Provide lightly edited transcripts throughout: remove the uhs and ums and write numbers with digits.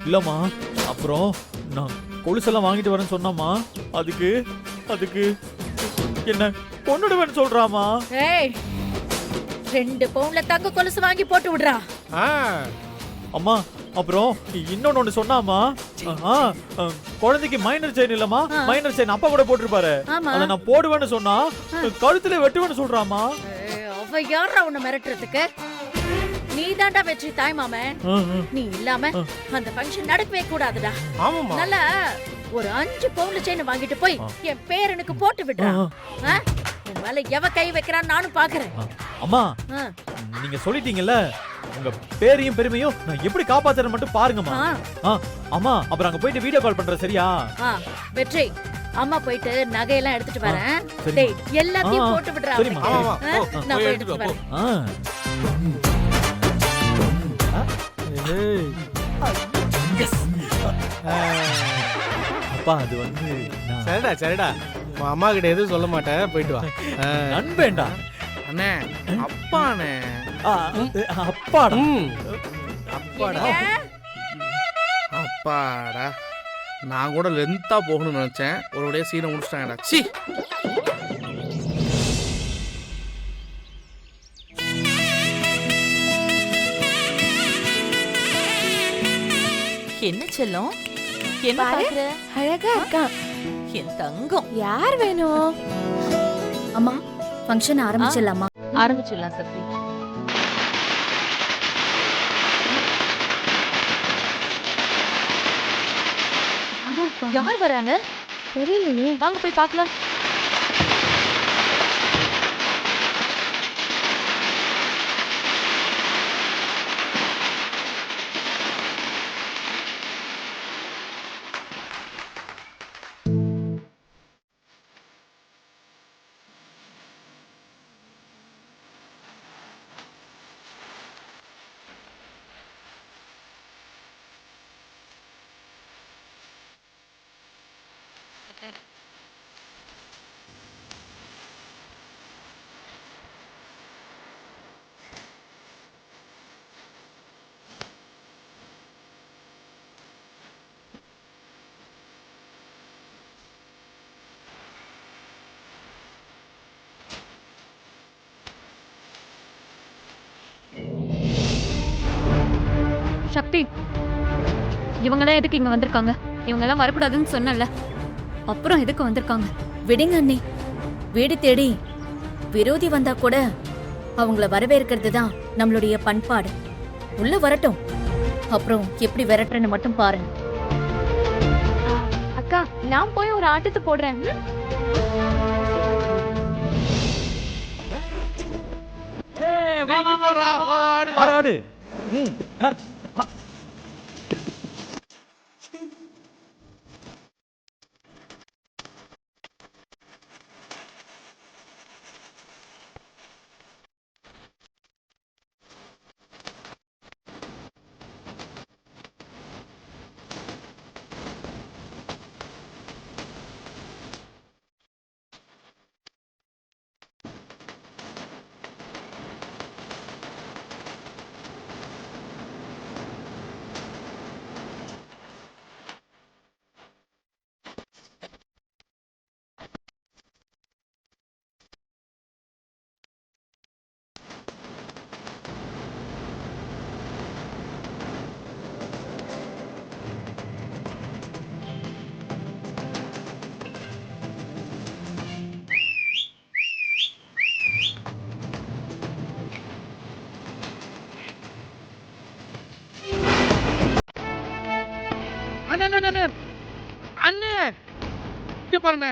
இல்லம்மா, அப்புறம் நான் கொலுசெல்லாம் வாங்கிட்டு வரேன்னு சொன்னாமா, அதுக்கு அதுக்கு என்ன கொன்னுடுவேன்னு சொல்றாமா. ஏய் 2 பவுன்ல தங்க கொலுசு வாங்கி போட்டு விடுறா. அம்மா அப்புறம் இன்னொன்னு சொன்னாமா, குழந்தைக்கு மைனர் செயின் இல்லம்மா, மைனர் செயின் அப்பா கூட போட்டுருப்பாரு, அத நான் போடுவேன்னு சொன்னா கழுத்துல வெட்டுவேன்னு சொல்றாமா. அவ யாரா உன்னை மிரட்டுறதுக்கு? நீ தாண்டா வெற்றி தாய் மாமன். நீ இல்லாம அந்த ஃபங்க்ஷன் நடக்கவே கூடாதுடா. நல்லா ஒரு 5 பவுன்ல செயின் வாங்கிட்டு போய் என் பேரனுக்கு போட்டு விடுறா. உன் மேல எவ கை வைக்கிறான்னு நானும் பாக்குறேன். அம்மா நீங்க சொல்லிட்டீங்கல்ல, உங்க பேரையும் பெருமையும் நான் எப்படி காப்பாத்துறேன்னு மட்டும் பாருங்கம்மா. அம்மா அப்புறம் அங்க போயிட்டு வீடியோ கால் பண்றேன், சரியா? வெற்றி, அம்மா போயிட்டு நகையெல்லாம் எடுத்துட்டு வரேன். டேய் எல்லாத்தையும் போட்டு விடுறா. நான் போய் எடுத்துட்டு வரேன். அப்பா அது வந்து சரிடா சரிடா, உன் அம்மா கிட்ட எதுவும் சொல்ல மாட்டேன், போயிட்டு வா. நண்பேண்டா அண்ணே, அப்பாண்ணே. அப்பாடா அப்பாடா அப்பாடா. நான் கூட லென்த்தா போகணும்னு நினைச்சேன், ஒரு சீனை முடிச்சிட்டாங்கடா. சி என்ன செல்லம், என்ன பாக்குற? அழகா இருக்கா என் தங்கம். யார் வேணும்? அம்மா ஃபங்க்ஷன் ஆரம்பிச்சிடலாமா? ஆரம்பிச்சிடலாம் சக்தி. யார் வராங்க தெரியலையே, வாங்க போய் பார்க்கலாம். சக்தி, இவங்கெல்லாம் எதுக்கு இங்க வந்திருக்காங்க? இவங்கெல்லாம் வரக்கூடாதுன்னு சொன்னல, அப்புறம் எதுக்கு வந்திருக்காங்க? விடுங்க அண்ணி, வீடு தேடி விரோதி வந்தா கூட அவங்கள வரவேற்கிறது தான் நம்மளுடைய பண்பாடு. உள்ள வரட்டும், அப்புறம் எப்படி விரட்டுறேன்னு மட்டும் பாருங்க. அக்கா, நான் போய் ஒரு ஆட்டத்தை போடுறேன். அண்ணே இங்க பாருங்க.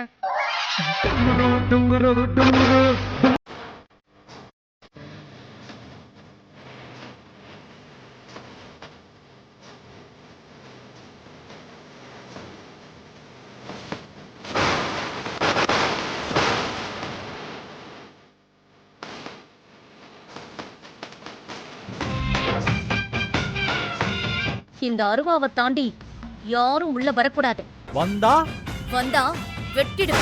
இந்த அருவாவை தாண்டி யாரும் உள்ள வரக்கூடாது. வந்தா வந்தா வெட்டிடு.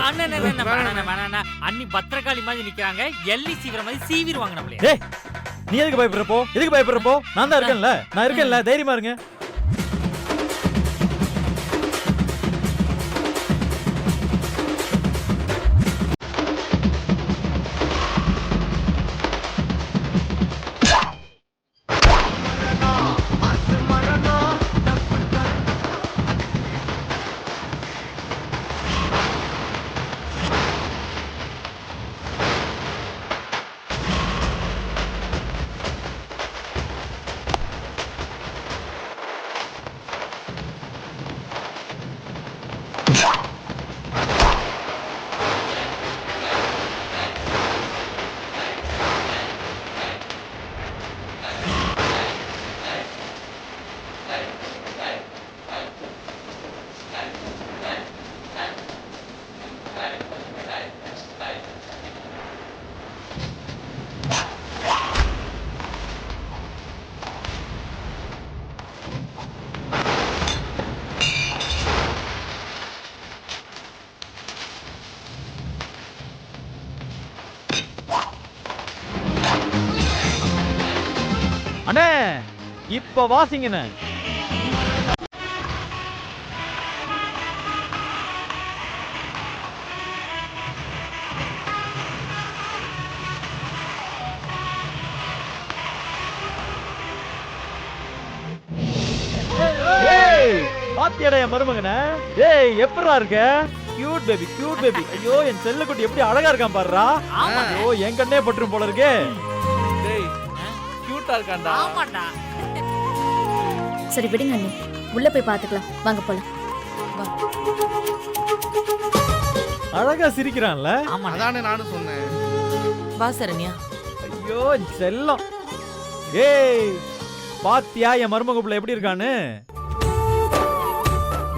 அண்ணி பத்திரகாளி மாதிரி நிக்கிறாங்க, எள்ளி சீவிர மாதிரி சீவிடுவாங்க நம்மளே. டேய் நீ எதுக்கு பயப்படுறப்போ? எதுக்கு பயப்படுறப்போ? நான் தான் இருக்கேன்ல, தைரியமா இருங்க. அண்ணே இப்ப வாசிங்கண்ணே. பாத்தியாடா என் மருமகனே? ஏய் எப்படா இருக்க? Cute baby. ஐயோ என் செல்லக்குட்டி எப்படி அழகா இருக்கான் பாருடா. ஐயோ என் கண்ணே பற்றும் போல இருக்கே. டேய் கியூட்டா இருக்கான்டா. ஆமாடா. சரி விடுங்க அண்ணி, உள்ள போய் பாத்துக்கலாம், வாங்க போலாம். அழகா சிரிக்கிறான்ல. அதானே நானும் சொன்னேன். வா சரண்யா. ஐயோ செல்லம். ஏய் பாத்தியா என் மருமக புள்ள எப்படி இருக்கான்னு?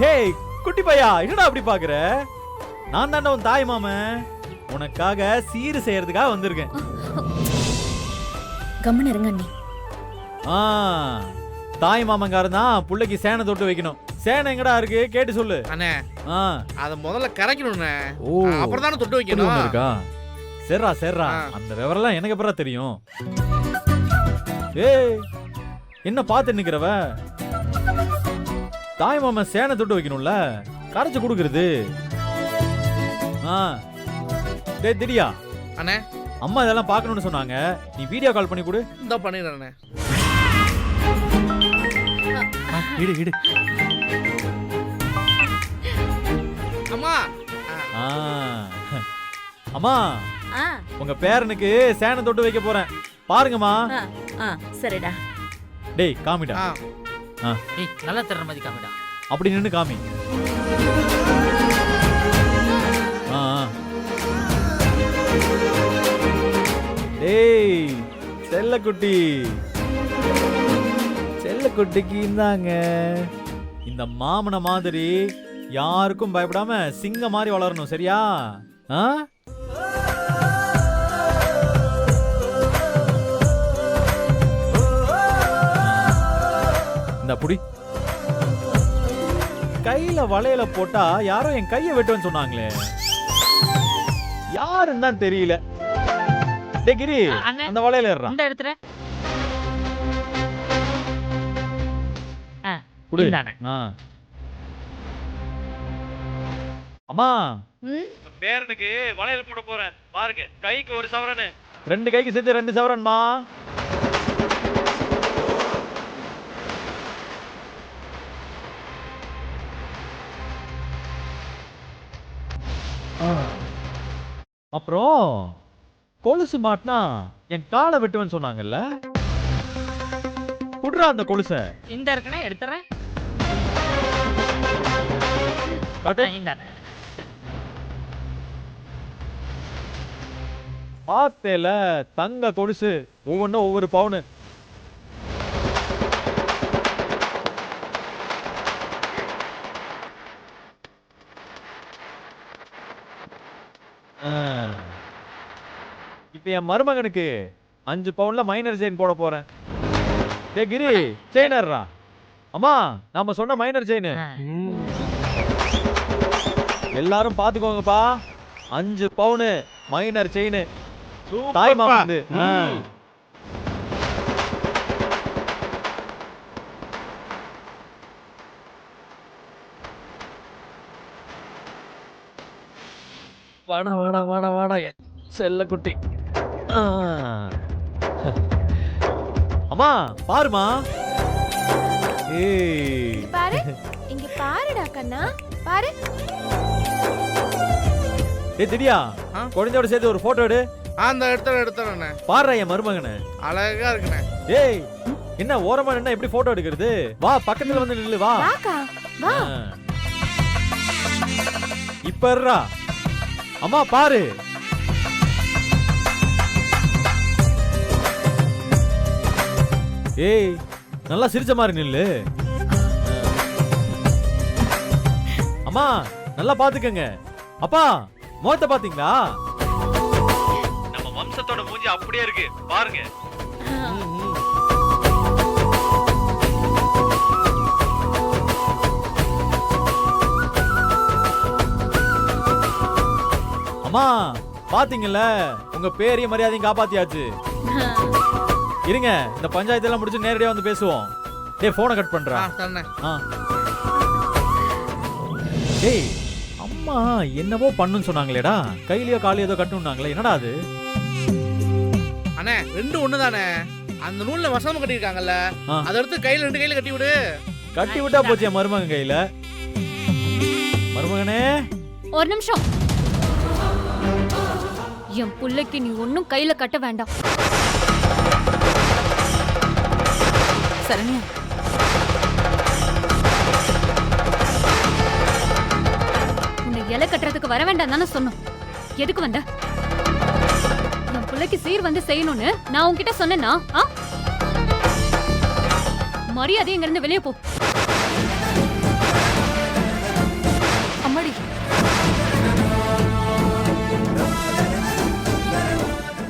ஏய் குட்டி பையா என்னடா அப்படி பாக்குற? நான் தானே உன் தாய் மாமன், உனக்காக சீரு செய்யறதுக்காக வந்திருக்கேன். கம்மன் இருங்க அண்ணி. தாய் மாமங்காரன் தான் புள்ளைக்கு சேனை தொட்டு வைக்கணும். சேனை எங்கடா இருக்கு கேட்டு சொல்லு. அண்ணே அத முதல்ல கரைக்கணும்ண்ணே. அப்புறம் தானே தொட்டு ஒண்ணு வைக்கணும். இருக்கா? சரிடா அந்த விவரம்லாம் எனக்கு எப்படா தெரியும்? ஏய் என்ன பார்த்து நிக்கிறவ? தாய் மாமன் சேனை தொட்டு வைக்கணும்ல, கரைச்சு கொடுக்கறது. டேய் திடியா அண்ணே அம்மா இதெல்லாம் பார்க்கணும்னு சொன்னாங்க, நீ வீடியோ கால் பண்ணி கொடு. இந்த பண்ணிடுறேண்ணே. இடு அம்மா அம்மா உங்க பேரனுக்கு சேனை தொட்டு வைக்க போறேன் பாருங்கம்மா. சரிடா. டேய் காமிடா. ஏய் நல்லா தர்ற மாதிரி காமிடா. அப்படி நின்னு காமி. டேய் செல்லக்குட்டிக்கு இந்தாங்க. இந்த மாமன மாதிரி யாருக்கும் பயப்படாம சிங்க மாதிரி வளரணும், சரியா? இந்த புடி. கையில வளையல போட்டா யாரோ என் கையை வெட்டுவேன்னு சொன்னாங்களே, யாருன்னு தான் தெரியல. டேய் கிரி அந்த வளையல ஏறா. இந்த இடத்துல குடு. அம்மா பேரனுக்கு வளையல் போட போறேன் பாருங்க. கைக்கு 1 சவரன், 2 கைக்கு சேர்த்து 2 சவரன்மா. அப்புறம் கொலுசு மாட்டினா என் காலை வெட்டுவேன்னு சொன்னாங்கல்ல, குடுறா அந்த கொலுச. இந்த இருக்கனே எடுத்துறேன். பார்த்தேல தங்க கொலுசு, ஒவ்வொன்றும் ஒவ்வொரு பவுனு. இப்ப என் மருமகனுக்கு 5 பவுன்ல மைனர் செயின் போட போறேன். டேய் கிரி செயினர்ரா. அம்மா நாம சொன்ன மைனர் செயின் எல்லாரும் பாத்துக்கோங்கப்பா. 5 பவுனு மைனர் செயின் தாய் மாமந்து. வாடா வாடா வாடா வாடா செல்ல குட்டி. அம்மா பாருமா. ஏய் பாரு இங்க பாருடா கண்ணா பாரு. ஏய் திடியா குழந்தையோட சேர்த்து ஒரு போட்டோ எடு. அந்த எடுத்துறேன். பாருடா என் மருமகனே அழகா இருக்குண்ணே. ஏய் என்ன ஓரமா நின்னா எப்படி போட்டோ எடுக்கிறது? வா பக்கத்துல வந்து நில்லு வா. வாக்கா வா. இப்ப இருடா. அம்மா பாரு. ஏய் நல்லா சிரிச்ச மாதிரி நில்லு. அம்மா நல்லா பாத்துக்கங்க. அப்பா முகத்தை பாத்தீங்களா? நம்ம வம்சத்தோட மூஞ்சி அப்படியே இருக்கு பாருங்க. அம்மா பாத்தீங்கல்ல உங்க பேரையும் மரியாதையும் காப்பாத்தியாச்சு. இருங்க இந்த பஞ்சாயத்து எல்லாம் முடிச்சு நேரடியா வந்து பேசுவோம். டேய் போனை கட் பண்றா. டேய் அம்மா என்னவோ பண்ணுன்னு சொன்னாங்களேடா. கையிலயோ காலையோ ஏதோ கட்டணும்னாங்களே, என்னடா அது? அண்ணே 2 ஒண்ணுதானே. அந்த நூல்ல வசனம் கட்டிருக்காங்கல்ல, அதை எடுத்து கையில 2 கையில கட்டி விடு. கட்டி விட்டா போச்சு என் மருமகன் கையில. மருமகனே ஒரு நிமிஷம். என் புள்ளைக்கு நீ ஒன்னும் கையில கட்ட வேண்டாம். சரண்யா உன்னை இலை கட்டுறதுக்கு வர வேண்டாம் தானே சொன்னோம். எதுக்கு வந்த? என் புள்ளைக்கு சீர் வந்து செய்யணும்னு நான் உன்கிட்ட சொன்னேன்னா மரியாதை இங்க இருந்து வெளியே போ. அம்மாடி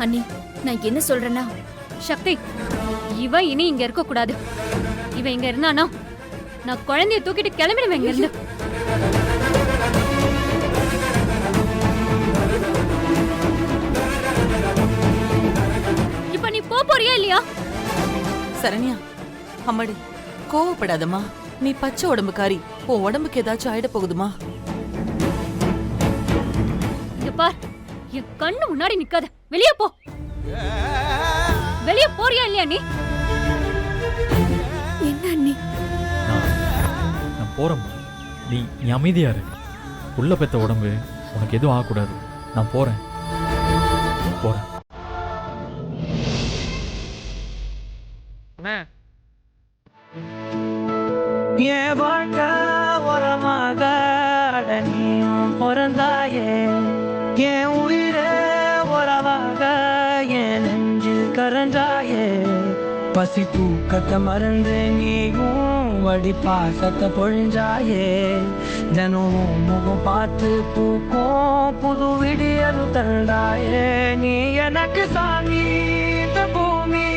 அண்ணி நான் என்ன சொல்றேன்னா, சக்தி இவ இனி இங்க இருக்க கூடாது. இவ இங்க இருந்தானா நான் குழந்தைய தூக்கிட்டு கிளம்பிடுவேன் இங்க இருந்து. இப்ப நீ போறியா இல்லையா? சரண்யா அம்மாடி கோவப்படாதம்மா. நீ பச்சை உடம்புக்காரி. உன் உடம்புக்கு ஏதாச்சும் ஆயிட போகுதுமா? இங்க பார், என் கண்ணு முன்னாடி நிக்காத. வெளியே போ. வெளியே போறியா இல்லையா நீ? என்ன அண்ணி? நான் போறேன். நீ அமைதியா இரு. உள்ள பெத்த உடம்பு உனக்கு எதுவும் ஆகக்கூடாது. நான் போறேன். என் வாழ்க்கை உரமாக நீயும் பிறந்தாயே, என் உயிரே உறவாக என் நெஞ்சில் கரஞ்சாயே. பசி தூக்கத்தை மறந்து நீயும் வடி பாசத்தை பொழிஞ்சாயே. தினமும் முகம் பார்த்து பூக்கும் புது விடியல் தந்தாயே. நீ எனக்கு சாமி, இந்த பூமி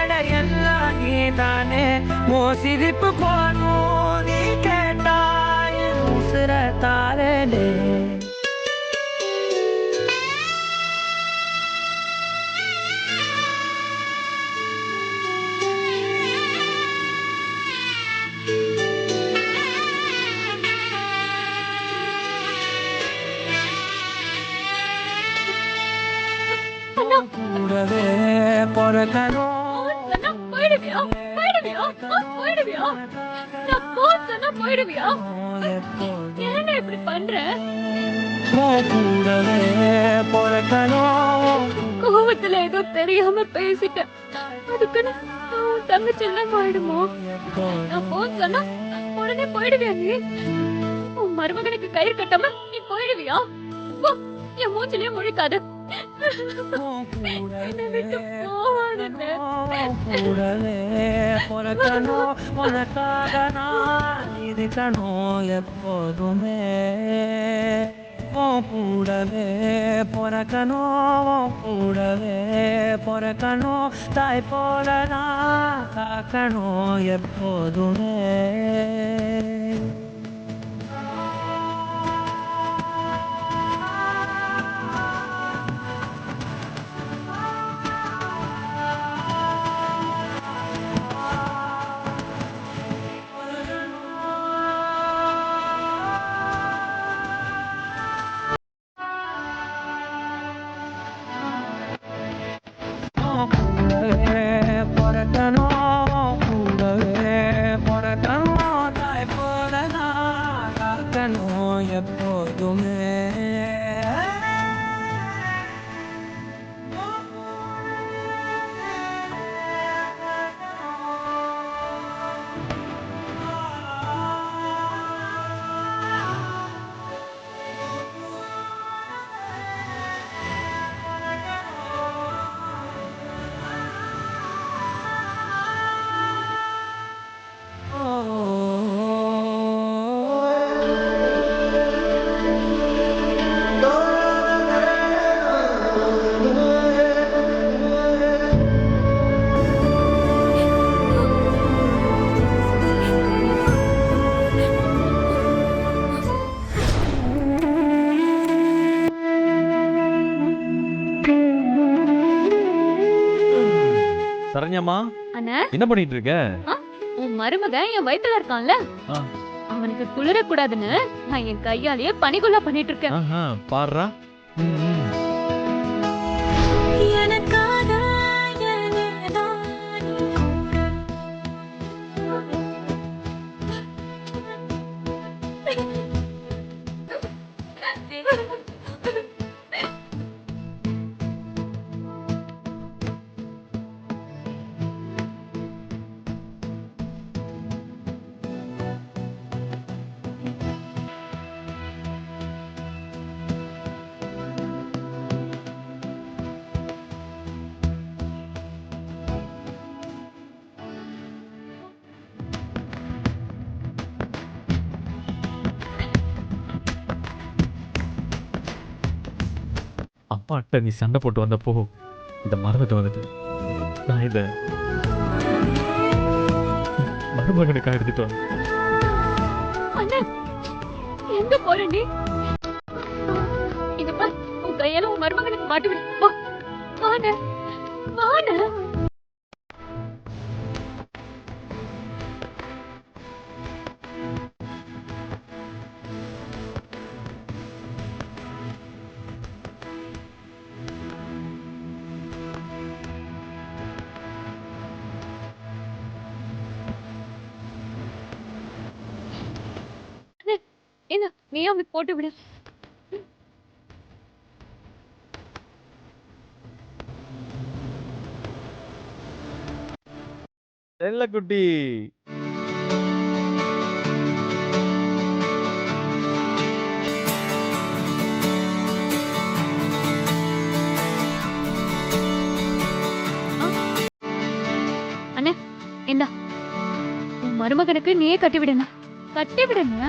எல்லாம் நீ தானே. மோ சிரிப்பு போனும் நீ கேட்டாய் உசுர தாரே. கூடவே பொறக்கணும். போயிடுவியா? நான் போறேன்னா போயிடுவியா? என்ன இப்படி பண்ற? கூடவே பொறக்கணும். கோவத்துல ஏதோ தெரியாம பேசிட்டேன். அதுக்குன்னு தங்கச்சி எல்லாம் போயிடுமோ? நான் போறேன்னா உடனே போயிடுவியா நீ? உன் மருமகனுக்கு கயிறு கட்டாம நீ போயிடுவியா? போ, என் மூச்சிலே முழிக்காத. கூடவே பொறக்கணும், உனக்காக நான் இருக்கணும் எப்போதுமே. கூடவே பொறக்கணும், கூடவே பொறக்கணும். தாய் போல நான் காக்கணும் எப்போதுமே. கூடவே பிறக்கணும் கூடவே பிறக்கணும் தாய் போல நான் காக்கணும் எப்போதுமே சரண்யாமா, அண்ணா, என்ன பண்ணிட்டு இருக்க? உன் மருமகன் என் வயித்துல இருக்கான்ல, ஆ. அவனுக்கு குளிர கூடாதுன்னு நான் என் கையாலேயே பனிக்குள்ள பண்ணிட்டு இருக்கேன். ஆஹா, பாருடா. அப்பாட்ட நீ சண்டை போட்டு வந்தப்போ இந்த மறந்துட்டு வந்துட்டு நான் இத மருமகனுக்காக எடுத்துட்டு வந்தேன். அண்ணா, எங்க போற நீ? இது பார், உன் கையால உன் மருமகனுக்கு மாட்டி விடு. வா, வாண்ணா, வாண்ணா. என்ன, நீ அவனுக்கு போட்டு விடு. செல்லக்குட்டி, அண்ணா, இந்தா, உன் மருமகனுக்கு நீயே கட்டி விடுங்க, கட்டி விடுங்க.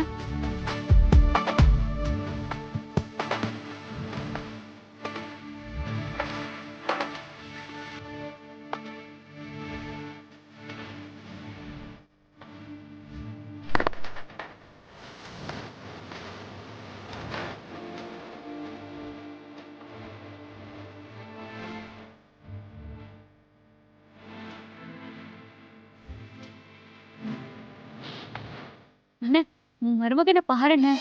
அண்ணா, உன் மருமகனை பாருண்ணே.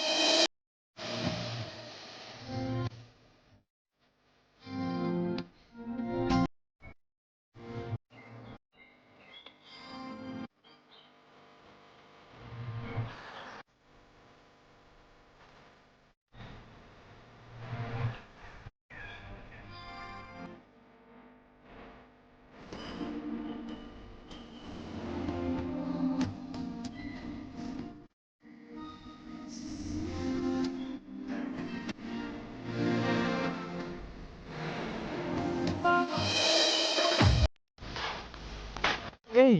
ஏய்,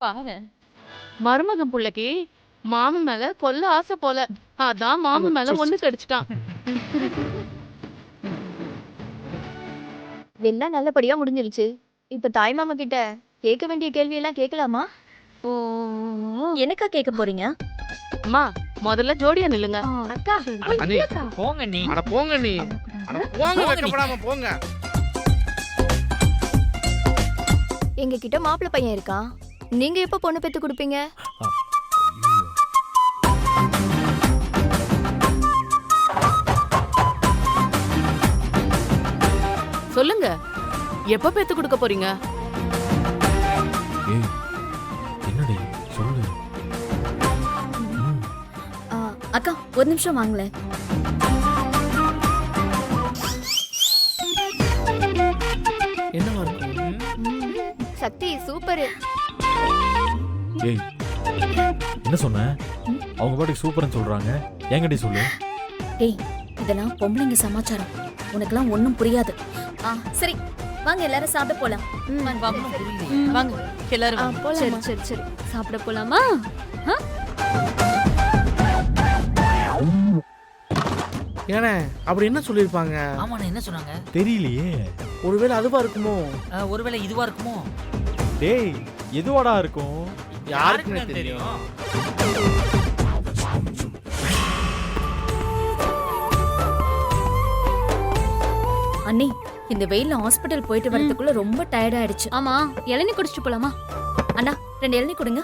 பாரு மருமகன் புள்ளைக்கு மாமன் மேல கொல்ல ஆசை போல, அதான் மாமன் மேல ஒண்ணு கடிச்சிட்டான். எல்லாம் நல்லபடியா முடிஞ்சிருச்சு. இப்ப தாய் மாமா கிட்ட கேட்க வேண்டிய கேள்வி எல்லாம் கேட்கலாமா? எனக்கா கேட்க போறீங்க? அம்மா, முதல்ல ஜோடியா நில்லுங்க. அக்கா, அண்ணி, போங்க நீ. அட போங்க நீ, அட போங்க, வெக்கப்படாம போங்க. எங்க கிட்ட மாப்பிள்ளை பையன் இருக்கான். நீங்க எப்ப பொண்ணு பெத்து கொடுப்பீங்க? சொல்லுங்க எப்ப பெத்து கொடுக்க போறீங்க? ஏய் என்னடி சொல்லு. அக்கா ஒரு நிமிஷம் வாங்களேன். என்னவா இருக்கும்? சக்தி சூப்பர். ஏய் என்ன சொன்ன? அவங்க பாட்டுக்கு சூப்பர்னு சொல்றாங்க. என்கிட்ட சொல்லு. டேய் இதெல்லாம் பொம்பளைங்க சமாச்சாரம், உனக்கெல்லாம் ஒண்ணும் புரியாது. சரி வாங்க எல்லாரும் சாப்பிட போலாம். வாங்க எல்லாரும் வாங்க. சரி சரி சரி சாப்பிட போலாமா? ஏனே அப்படி என்ன சொல்லிருப்பாங்க? ஆமாண்ணே, என்ன சொன்னாங்க? தெரியலையே. ஒருவேளை அதுவா இருக்குமோ? ஒருவேளை இதுவா இருக்குமோ? டேய் எதுவாடா இருக்கும்? யாருக்குமே தெரியும். அண்ணி இந்த வெயில்ல ஹாஸ்பிடல் போயிட்டு வரதுக்குள்ள ரொம்ப டயர்ட் ஆயிடுச்சு. ஆமா, இளநீ குடிச்சிட்டு போலாமா? அண்ணா 2 இளநீ கொடுங்க.